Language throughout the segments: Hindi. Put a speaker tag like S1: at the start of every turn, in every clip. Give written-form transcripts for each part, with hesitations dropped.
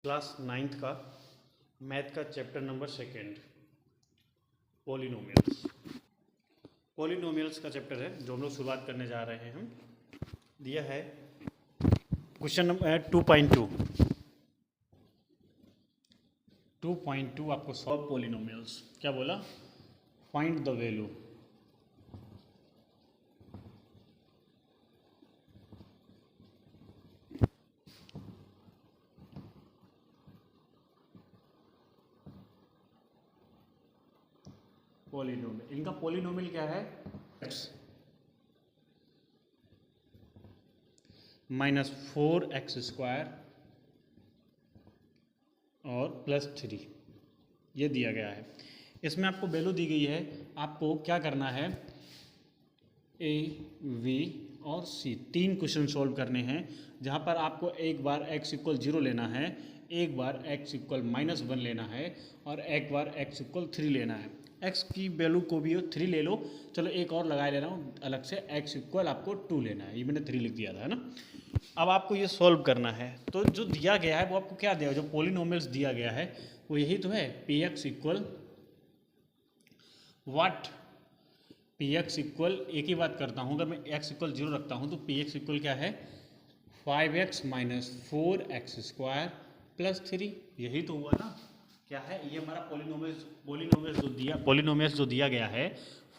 S1: क्लास 9th का मैथ का चैप्टर नंबर 2 पॉलिनोमियल्स। पॉलिनोमियल्स का चैप्टर है जो हम लोग शुरुआत करने जा रहे हैं। हम दिया है क्वेश्चन नंबर 2.2 आपको सॉल्व पॉलिनोमियल्स। क्या बोला? Find the value polynomial. इनका पॉलिनोमियल क्या है? x -4x² और +3 ये दिया गया है। इसमें आपको वैल्यू दी गई है। आपको क्या करना है? ए, वी और सी 3 क्वेश्चन सॉल्व करने हैं, जहाँ पर आपको एक बार x = 0 लेना है, एक बार x = -1 लेना है और एक बार x = 3 लेना है। x की वैल्यू को भी 3 ले लो। चलो एक और लगा ले रहा हूँ अलग से, x = आपको 2 लेना है। ये मैंने 3 लिख दिया था, है ना। अब आपको ये सॉल्व करना है। तो जो दिया गया है वो आपको क्या दिया, जो पॉलिनोमियल्स दिया गया है वो यही तो है। px = what? px = एक ही बात करता हूँ, अगर मैं x = 0 रखता हूँ तो px = क्या है? 5x - 4x² + 3। यही तो हुआ ना। क्या है ये? हमारा पॉलिनोमियल्स जो दिया गया है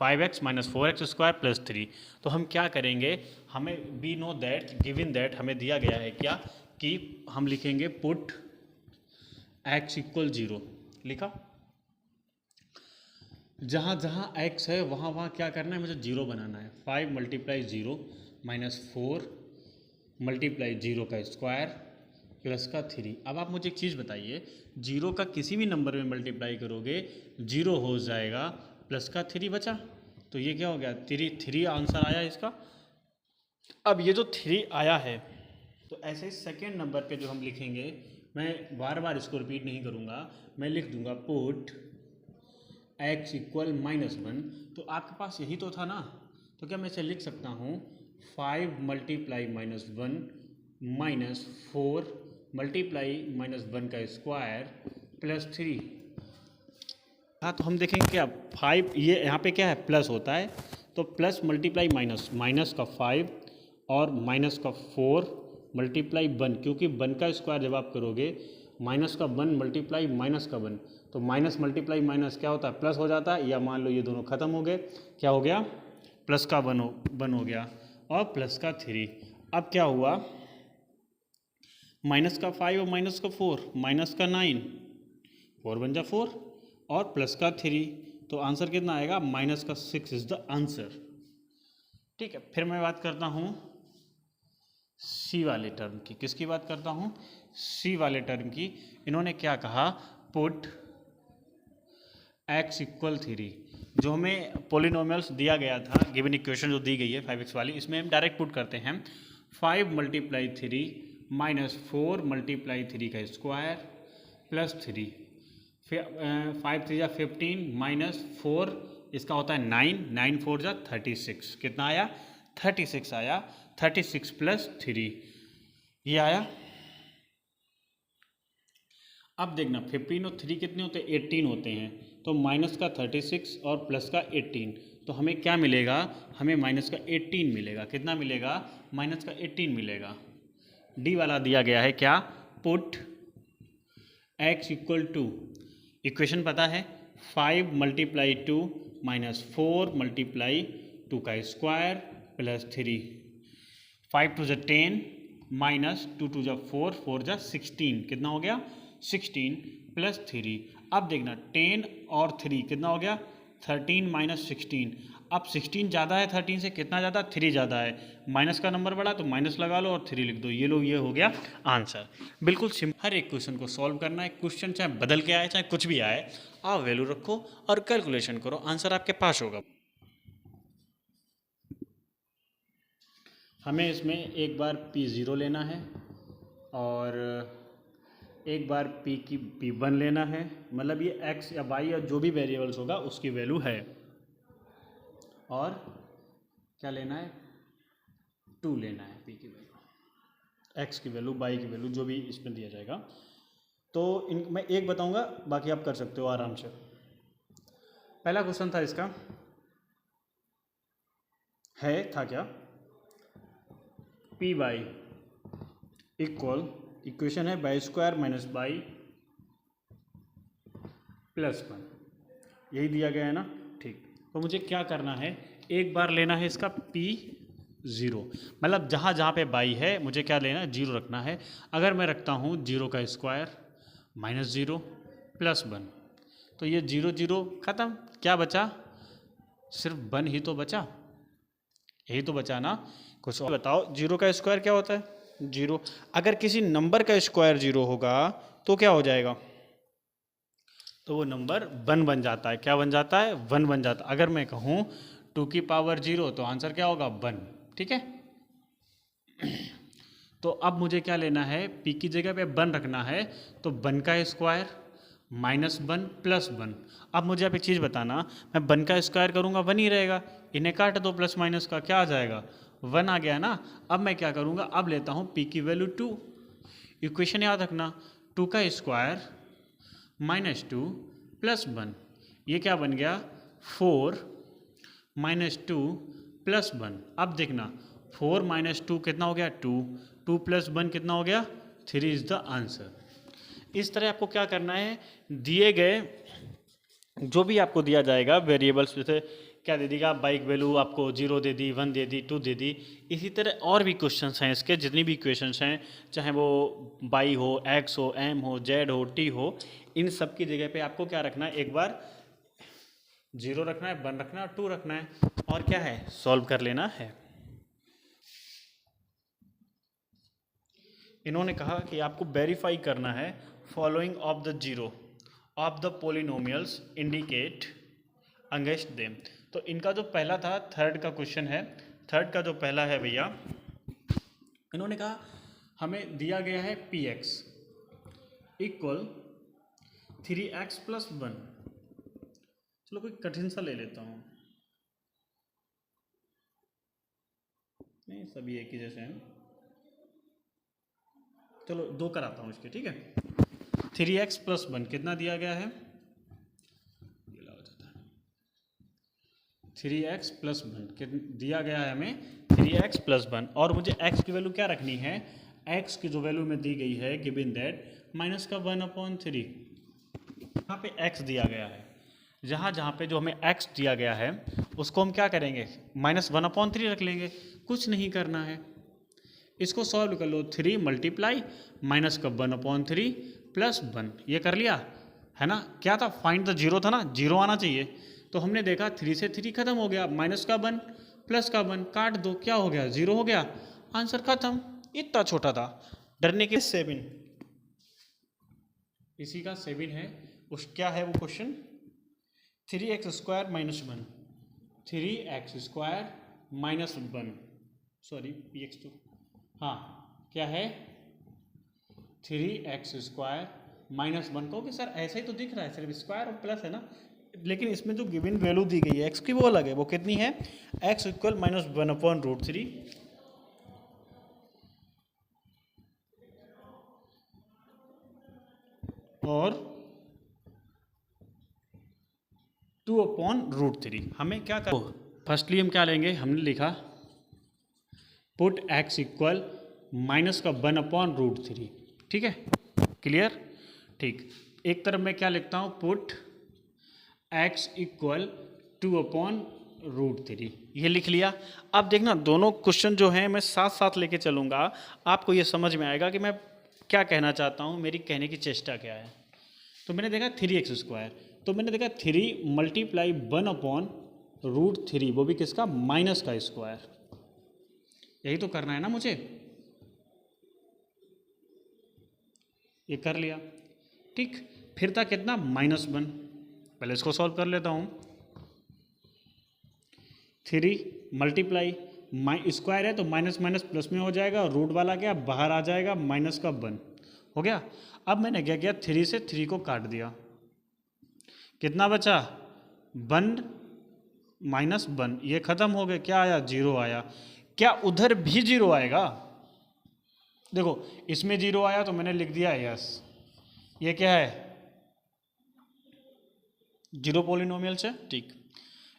S1: 5x - 4x² + 3। तो हम क्या करेंगे? हमें we know that, given that हमें दिया गया है क्या कि हम लिखेंगे पुट x = 0। लिखा। जहाँ जहाँ x है वहाँ वहाँ क्या करना है? मुझे 0 बनाना है। 5 × 0 -4 × 0 का स्क्वायर +3। अब आप मुझे एक चीज़ बताइए, 0 का किसी भी नंबर में मल्टीप्लाई करोगे 0 हो जाएगा, +3 बचा। तो ये क्या हो गया? 3 आंसर आया इसका। अब ये जो 3 आया है, तो ऐसे ही सेकेंड नंबर पे जो हम लिखेंगे, मैं बार बार इसको रिपीट नहीं करूँगा, मैं लिख दूंगा पुट x = -1। तो आपके पास यही तो था ना। तो क्या मैं इसे लिख सकता हूँ 5 × -1 -4 × -1 का स्क्वायर +3। हाँ, तो हम देखेंगे क्या 5, ये यहाँ पे क्या है? प्लस होता है, तो प्लस मल्टीप्लाई माइनस, माइनस का 5 और माइनस का 4 मल्टीप्लाई 1, क्योंकि 1 का स्क्वायर जब आप करोगे माइनस का 1 मल्टीप्लाई माइनस का 1, तो माइनस मल्टीप्लाई माइनस क्या होता है? प्लस हो जाता है। या मान लो ये दोनों खत्म हो गए, क्या हो गया? प्लस का 1 हो गया और प्लस का 3। अब क्या हुआ? माइनस का 5 और माइनस का 4, माइनस का 9, 4 बन जा 4 और प्लस का 3, तो आंसर कितना आएगा? -6 इज द आंसर। ठीक है, फिर मैं बात करता हूँ सी वाले टर्म की। किसकी बात करता हूँ? सी वाले टर्म की। इन्होंने क्या कहा? Put x = 3। जो हमें पॉलिनोमियल्स दिया गया था, गिवन इक्वेशन जो दी गई है 5x वाली, इसमें हम डायरेक्ट पुट करते हैं 5 × 3 -4 × 3 का स्क्वायर +3। 5 3 × 15 -4 इसका होता है 9, 9 4 × 36। कितना आया? 36 आया। 36 + 3 ये आया। अब देखना 15 और 3 कितने होते हैं? 18 होते हैं। तो माइनस का 36 और प्लस का 18, तो हमें क्या मिलेगा? हमें माइनस का 18 मिलेगा। कितना मिलेगा? माइनस का 18 मिलेगा। डी वाला दिया गया है क्या? पुट x = इक्वेशन पता है 5 × 2 -4 × 2 का स्क्वायर +3। 5 2 = 10 -2 2 = 4 4 = 16। कितना हो गया? 16 + 3। अब देखना 10 और 3 कितना हो गया? 13 - 16। अब 16 ज़्यादा है 13 से, कितना ज़्यादा? 3 ज़्यादा है। माइनस का नंबर बढ़ा तो माइनस लगा लो और 3 लिख दो। ये लो, ये हो गया आंसर। बिल्कुल सिंपल। हर एक क्वेश्चन को सॉल्व करना है। क्वेश्चन चाहे बदल के आए चाहे कुछ भी आए, आप वैल्यू रखो और कैलकुलेशन करो, आंसर आपके पास होगा। हमें इसमें एक बार P0 लेना है और एक बार P1 लेना है। मतलब ये x या y या जो भी वेरिएबल्स होगा उसकी वैल्यू है। और क्या लेना है? 2 लेना है। P की वैल्यू, x की वैल्यू, y की वैल्यू, जो भी इसमें दिया जाएगा। तो मैं एक बताऊंगा, बाकी आप कर सकते हो आराम से। पहला क्वेश्चन था इसका, था क्या, पी बाई इक्वल, इक्वेशन है by square minus by plus 1, यही दिया गया है ना। ठीक, तो मुझे क्या करना है, एक बार लेना है इसका P0, मतलब जहाँ जहाँ पे बाई है मुझे क्या लेना है, 0 रखना है। अगर मैं रखता हूँ 0 का स्क्वायर माइनस 0 प्लस 1, तो ये 0 0 ख़त्म, क्या बचा, सिर्फ 1 ही तो बचा, यही तो बचा ना। कुछ और बताओ, 0 का स्क्वायर क्या होता है, 0। अगर किसी नंबर का स्क्वायर 0 होगा तो क्या हो जाएगा, तो वो नंबर 1 बन जाता है। क्या बन जाता है, 1 बन जाता है। अगर मैं कहूँ 2 की पावर 0 तो आंसर क्या होगा, 1, ठीक है। तो अब मुझे क्या लेना है, p की जगह पे 1 रखना है, तो 1 का स्क्वायर माइनस 1 प्लस 1। अब मुझे आप एक चीज़ बताना, मैं 1 का स्क्वायर करूँगा 1 ही रहेगा, इन्हें काट दो प्लस माइनस का, क्या आ जाएगा, 1 आ गया ना। अब मैं क्या करूँगा, अब लेता हूँ p की वैल्यू 2, इक्वेशन याद रखना, 2 का स्क्वायर माइनस 2 प्लस 1, ये क्या बन गया, 4 माइनस 2 प्लस 1। अब देखना 4 माइनस 2 कितना हो गया, 2, 2 प्लस 1 कितना हो गया, 3 इज द आंसर। इस तरह आपको क्या करना है, दिए गए जो भी आपको दिया जाएगा वेरिएबल्स, जैसे क्या दे देगा, बाइक वैल्यू आपको 0 दे दी, 1 दे दी, 2 दे दी, इसी तरह और भी क्वेश्चंस हैं इसके, जितनी भी क्वेश्चंस हैं, चाहे वो बाई हो, एक्स हो, एम हो, जेड हो, टी हो, इन सब की जगह पे आपको क्या रखना है, एक बार 0 रखना है, 1 रखना है और 2 रखना है, और क्या है, सॉल्व कर लेना है। इन्होंने कहा कि आपको वेरीफाई करना है following of the zero of the polynomials indicate against them. तो इनका जो पहला था, थर्ड का क्वेश्चन है, थर्ड का जो पहला है भैया, इन्होंने कहा हमें दिया गया है px इक्वल 3x प्लस 1। चलो कोई कठिन सा ले लेता हूँ, नहीं सभी एक ही जैसे हैं, चलो 2 कराता हूँ इसके, ठीक है। 3x प्लस 1 कितना दिया गया है, 3x प्लस 1 दिया गया है हमें, 3x प्लस 1, और मुझे x की वैल्यू क्या रखनी है, x की जो वैल्यू में दी गई है गिवन दैट माइनस का 1/3, यहाँ पे x दिया गया है, जहाँ जहाँ पे जो हमें x दिया गया है उसको हम क्या करेंगे, माइनस 1/3 रख लेंगे, कुछ नहीं करना है, इसको सॉल्व कर लो, 3 मल्टीप्लाई माइनस का 1/3 प्लस 1, ये कर लिया है ना। क्या था, फाइंड द जीरो था ना, जीरो आना चाहिए, तो हमने देखा 3 से 3 खत्म हो गया, माइनस का 1 प्लस का 1 काट दो, क्या हो गया, 0 हो गया, आंसर खत्म। इतना छोटा था, डरने के 7, इसी का 7 है, उस क्या है वो question, 3x square minus 1, 3x square minus 1, sorry px2, हाँ क्या है, 3x स्क्वायर माइनस 1, कहोगे सर ऐसा ही तो दिख रहा है, सिर्फ स्क्वायर और प्लस है ना, लेकिन इसमें जो गिवन वैल्यू दी गई है x की वो अलग है, वो कितनी है, x इक्वल माइनस 1/√3, और 2/√3। हमें क्या कर, फर्स्टली हम क्या लेंगे, हमने लिखा पुट x इक्वल माइनस का 1/√3, ठीक है, क्लियर, ठीक। एक तरफ मैं क्या लिखता हूँ, पुट x इक्वल 2/√3, ये लिख लिया। अब देखना दोनों क्वेश्चन जो हैं मैं साथ साथ लेके चलूँगा, आपको ये समझ में आएगा कि मैं क्या कहना चाहता हूँ, मेरी कहने की चेष्टा क्या है। तो मैंने देखा 3x स्क्वायर, तो मैंने देखा 3 मल्टीप्लाई 1/√3, वो भी किसका, माइनस का स्क्वायर, यही तो करना है ना मुझे, ये कर लिया, ठीक। फिर था कितना, -1, पहले इसको सॉल्व कर लेता हूँ, 3 मल्टीप्लाई स्क्वायर है तो माइनस माइनस प्लस में हो जाएगा, रूट वाला क्या बाहर आ जाएगा, माइनस का 1 हो गया। अब मैंने क्या किया, 3 से 3 को काट दिया, कितना बचा, 1 माइनस 1, ये खत्म हो गया, क्या आया, 0 आया। क्या उधर भी 0 आएगा, देखो इसमें 0 आया तो मैंने लिख दिया यस, ये क्या है, जीरो पॉलिनोमियल्स है, ठीक।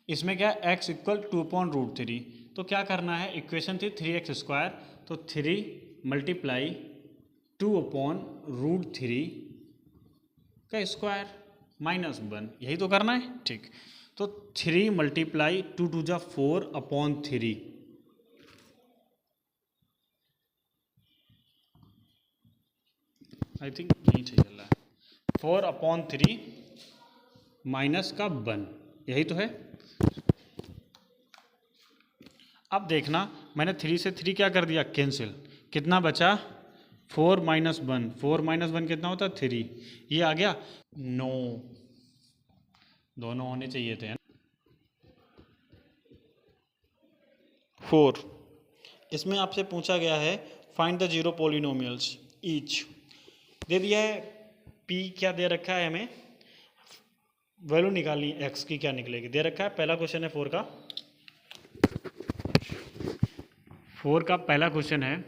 S1: इसमें क्या है, x इक्वल 2/√3। तो क्या करना है, इक्वेशन थी 3x², तो 3 मल्टीप्लाई 2/√3 का स्क्वायर माइनस 1, यही तो करना है, ठीक। तो 3 मल्टीप्लाई 2 2 जा 4/3, आई थिंक नहीं सही चल रहा है, 4/3 माइनस का 1, यही तो है। अब देखना, मैंने 3 से 3 क्या कर दिया, कैंसिल, कितना बचा 4 - 1, 4 - 1 कितना होता है 3, ये आ गया 9, दोनों होने चाहिए थे। 4, इसमें आपसे पूछा गया है find the zero polynomials each, दे दिया है p क्या दे रखा है, हमें वैल्यू निकालनी है x की, क्या निकलेगी दे रखा है। पहला क्वेश्चन है 4 का पहला क्वेश्चन है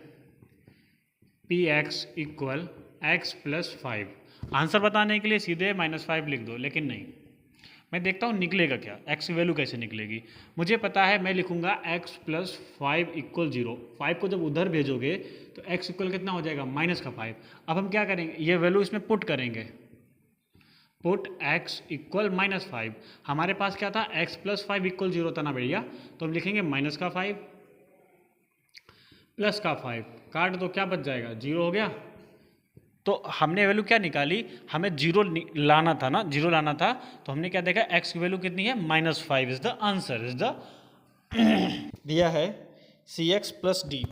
S1: px इक्वल x + 5। आंसर बताने के लिए सीधे -5 लिख दो, लेकिन नहीं, मैं देखता हूँ निकलेगा क्या, x की वैल्यू कैसे निकलेगी। मुझे पता है, मैं लिखूंगा x + 5 = 0। 5 को जब उधर भेजोगे तो x इक्वल कितना हो जाएगा, -5। अब हम क्या करेंगे, ये वैल्यू इसमें पुट करेंगे, पुट x इक्वल -5। हमारे पास क्या था, x + 5 = 0 था ना भैया, तो हम लिखेंगे -5 +5, काट दो, क्या बच जाएगा, 0 हो गया। तो हमने वैल्यू क्या निकाली, हमें 0 लाना था ना, 0 लाना था, तो हमने क्या देखा, x की वैल्यू कितनी है, -5 is the answer, is the दिया है cx + d।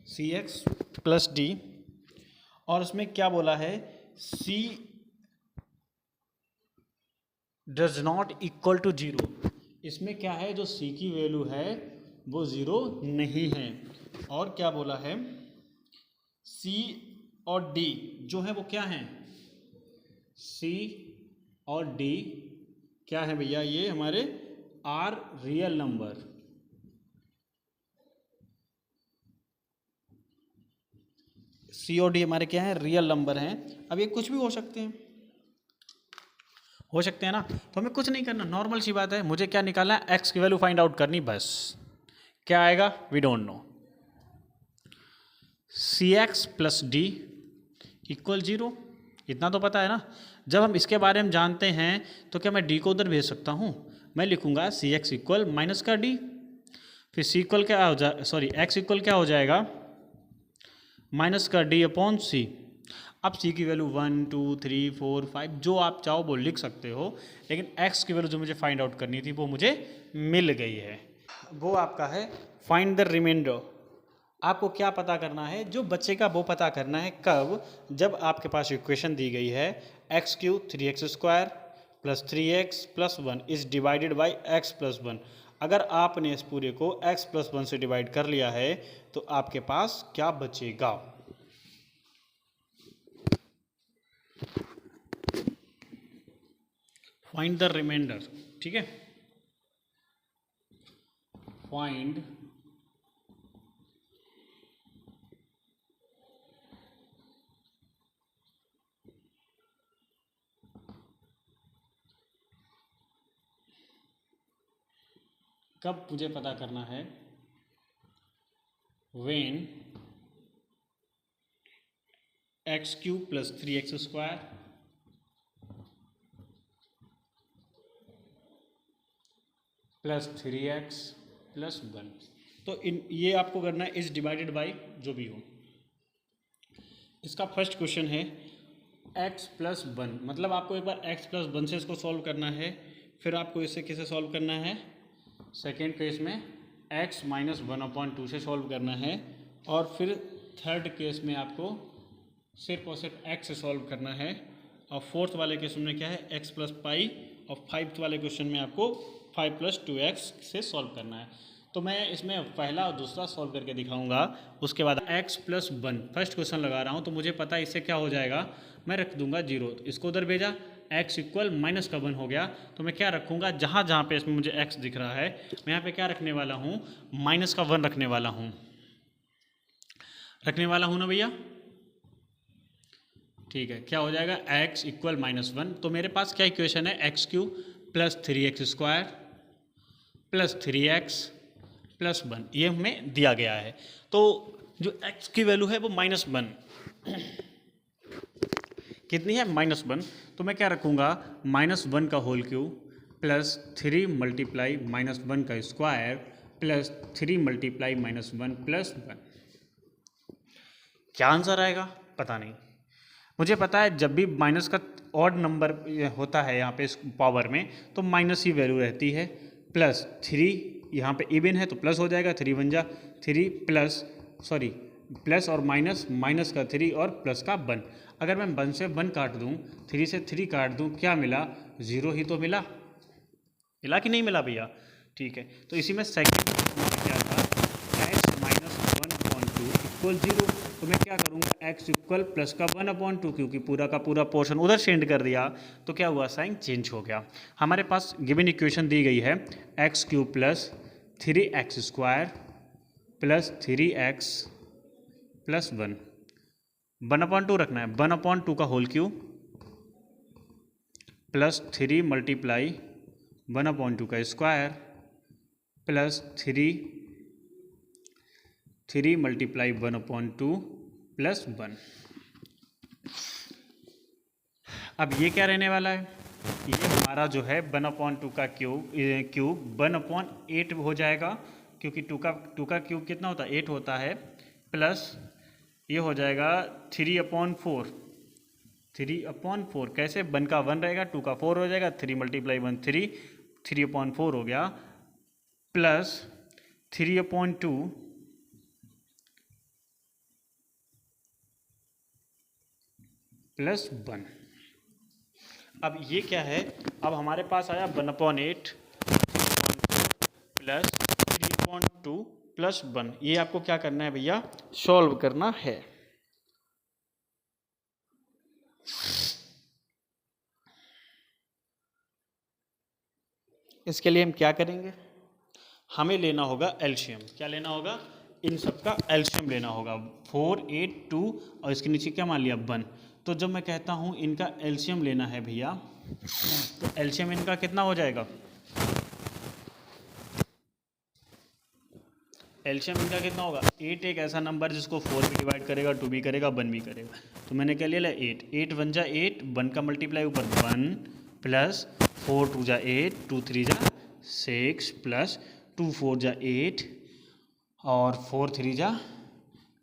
S1: cx + d, और उसमें क्या बोला है, c does not equal to 0। इसमें क्या है, जो c की वैल्यू है वो 0 नहीं है। और क्या बोला है, c और d जो है वो क्या है, c और d क्या है भैया, ये हमारे आर रियल नंबर। c और d हमारे क्या है, रियल नंबर हैं। अब ये कुछ भी हो सकते हैं, ना, तो हमें कुछ नहीं करना, नॉर्मल सी बात है, मुझे क्या निकालना है, x की वैल्यू फाइंड आउट करनी, बस। क्या आएगा, we don't know. cx + d = 0, इतना तो पता है ना। जब हम इसके बारे में जानते हैं तो क्या मैं d को उधर भेज सकता हूँ, मैं लिखूंगा cx इक्वल माइनस का d, फिर c इक्वल क्या हो जाए, सॉरी x इक्वल क्या हो जाएगा, माइनस का d/c। अब c की वैल्यू 1 2 3 4 5 जो आप चाहो वो लिख सकते हो, लेकिन x की वैल्यू जो मुझे फाइंड आउट करनी थी वो मुझे मिल गई है, वो आपका है फाइंड द रिमाइंडर। आपको क्या पता करना है, जो बचेगा वो पता करना है, कब, जब आपके पास इक्वेशन दी गई है x³ 3x² + 3x + 1 is divided by x + 1। अगर आपने इस पूरे को x + 1 से डिवाइड कर लिया है तो आपके पास क्या बचेगा, फाइंड द रिमाइंडर, ठीक है। फाइंड कब मुझे पता करना है, when x³ + 3x² + 3x + 1। तो ये आपको करना है इज डिवाइडेड बाई जो भी हो। इसका फर्स्ट क्वेश्चन है x + 1, मतलब आपको एक बार x + 1 से इसको सॉल्व करना है, फिर आपको इसे किसे सॉल्व करना है, सेकेंड केस में x - 1/2 से सॉल्व करना है, और फिर थर्ड केस में आपको सिर्फ और सिर्फ x से सॉल्व करना है, और फोर्थ वाले क्वेश्चन में क्या है x + π, और फाइव्थ वाले क्वेश्चन में आपको 5 + 2x से सॉल्व करना है। तो मैं इसमें पहला और दूसरा सॉल्व करके दिखाऊंगा, उसके बाद x + 1 फर्स्ट क्वेश्चन लगा रहा हूँ, तो मुझे पता है इससे क्या हो जाएगा, मैं रख दूंगा 0, इसको उधर भेजा x इक्वल माइनस का 1 हो गया, तो मैं क्या रखूँगा, जहाँ जहाँ पे इसमें मुझे x दिख रहा है मैं यहाँ पे क्या रखने वाला हूँ, माइनस का 1 रखने वाला हूँ ना भैया। ठीक है, क्या हो जाएगा, x इक्वल -1। तो मेरे पास क्या इक्वेशन है, x³ plus 3x² plus 3x plus 1, ये हमें दिया गया है। तो जो x की वैल्यू है वो -1 कितनी है, -1। तो मैं क्या रखूँगा, -1 का होल क्यूब प्लस 3 मल्टीप्लाई -1 का स्क्वायर प्लस 3 मल्टीप्लाई -1 प्लस 1। क्या आंसर आएगा पता नहीं। मुझे पता है जब भी माइनस का ऑड नंबर होता है यहाँ पे इस पावर में तो माइनस ही वैल्यू रहती है। प्लस 3 यहाँ पे इवन है तो प्लस हो जाएगा, 3 बन जा 3 प्लस और माइनस का 3 और प्लस का 1। अगर मैं 1 से 1 काट दूँ, 3 से 3 काट दूँ, क्या मिला, 0 ही तो मिला कि नहीं मिला भैया। ठीक है, तो इसी में सेकंड क्या था, x -1/2 इक्वल 0। तो मैं क्या करूँगा, x इक्वल प्लस का 1/2, क्योंकि पूरा का पूरा पोर्शन उधर सेंड कर दिया तो क्या हुआ, साइन चेंज हो गया। हमारे पास गिवन इक्वेशन दी गई है x³ plus 3x² plus 3x plus 1/2 रखना है, 1/2 का होल क्यूब प्लस 3 मल्टीप्लाई 1/2 का स्क्वायर प्लस 3 मल्टीप्लाई 1/2 प्लस 1। अब ये क्या रहने वाला है, ये हमारा जो है 1/2 का क्यूब 1/8 हो जाएगा, क्योंकि 2 का क्यूब कितना होता है, 8 होता है, प्लस ये हो जाएगा 3/4 कैसे, 1 का 1 रहेगा, 2 का 4 हो जाएगा, 3 मल्टीप्लाई 1 3/4 हो गया, प्लस 3/2 प्लस 1। अब ये क्या है, अब हमारे पास आया 1/8 प्लस 3/2 प्लस 1। ये आपको क्या करना है भैया, सॉल्व करना है। इसके लिए हम क्या करेंगे, हमें लेना होगा एलसीएम। क्या लेना होगा, इन सब का एलसीएम लेना होगा। 4, 8, 2 और इसके नीचे क्या मान लिया, 1। तो जब मैं कहता हूँ इनका एलसीएम लेना है भैया, तो एलसीएम इनका कितना हो जाएगा, एलसीएम इनका कितना होगा, 8 एक ऐसा नंबर जिसको 4 भी डिवाइड करेगा, 2 भी करेगा, 1 भी करेगा। तो मैंने क्या ले लिया, 8 1 जा 8, 1 का मल्टीप्लाई ऊपर 1 प्लस 4 2 जा 8, 2 3 जा 6 प्लस 2 4 जा 8 और 4 3 जा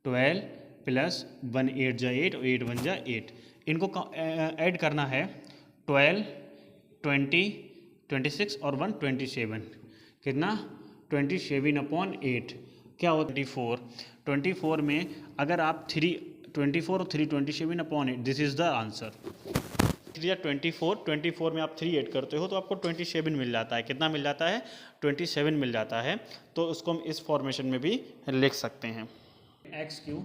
S1: 12 प्लस 1 8 जा 8 और 8 1 जा 8। इनको ऐड करना है, 12 20 26 और 1 27, कितना 27/8 क्या हो 24 में अगर आप 24 और 3 27/8, दिस इज द आंसर। 24 में आप 3 ऐड करते हो तो आपको 27 मिल जाता है। कितना मिल जाता है, 27 मिल जाता है। तो उसको हम इस फॉर्मेशन में भी लिख सकते हैं, x³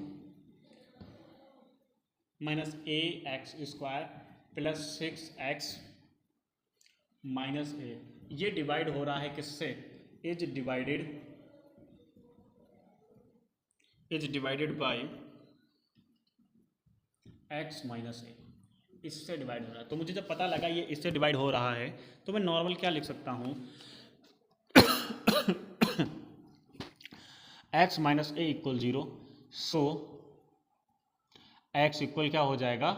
S1: minus ax² plus 6x minus a। ये डिवाइड हो रहा है किससे, is divided by x minus a, इससे डिवाइड हो रहा है। तो मुझे जब पता लगा ये इससे डिवाइड हो रहा है तो मैं नॉर्मल क्या लिख सकता हूँ, x minus a equal 0। So x equal क्या हो जाएगा,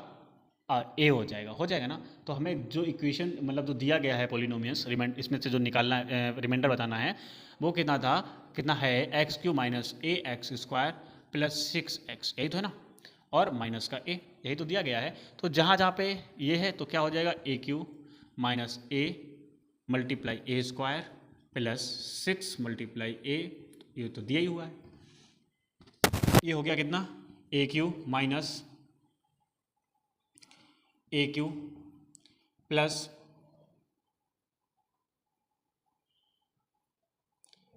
S1: a हो जाएगा ना। तो हमें जो इक्वेशन मतलब जो दिया गया है पॉलिनोमियल्स, इसमें से जो निकालना रिमाइंडर बताना है वो कितना है, x³ minus ax² plus 6x, यही तो है ना, और माइनस का a, यही तो दिया गया है। तो जहाँ जहाँ पे ये है तो क्या हो जाएगा, a³ minus a multiply a² plus 6 multiply a, ये तो दिया ही हुआ है। ये हो गया कितना, a³ minus a³ plus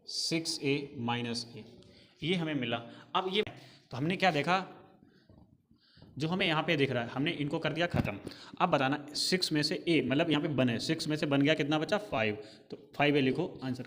S1: 6a minus a, ये हमें मिला। अब ये तो हमने क्या देखा, जो हमें यहाँ पे दिख रहा है, हमने इनको कर दिया ख़त्म। अब बताना 6 में से ए मतलब यहाँ पे बन है, 6 में से बन गया, कितना बचा 5, तो 5 ए लिखो आंसर।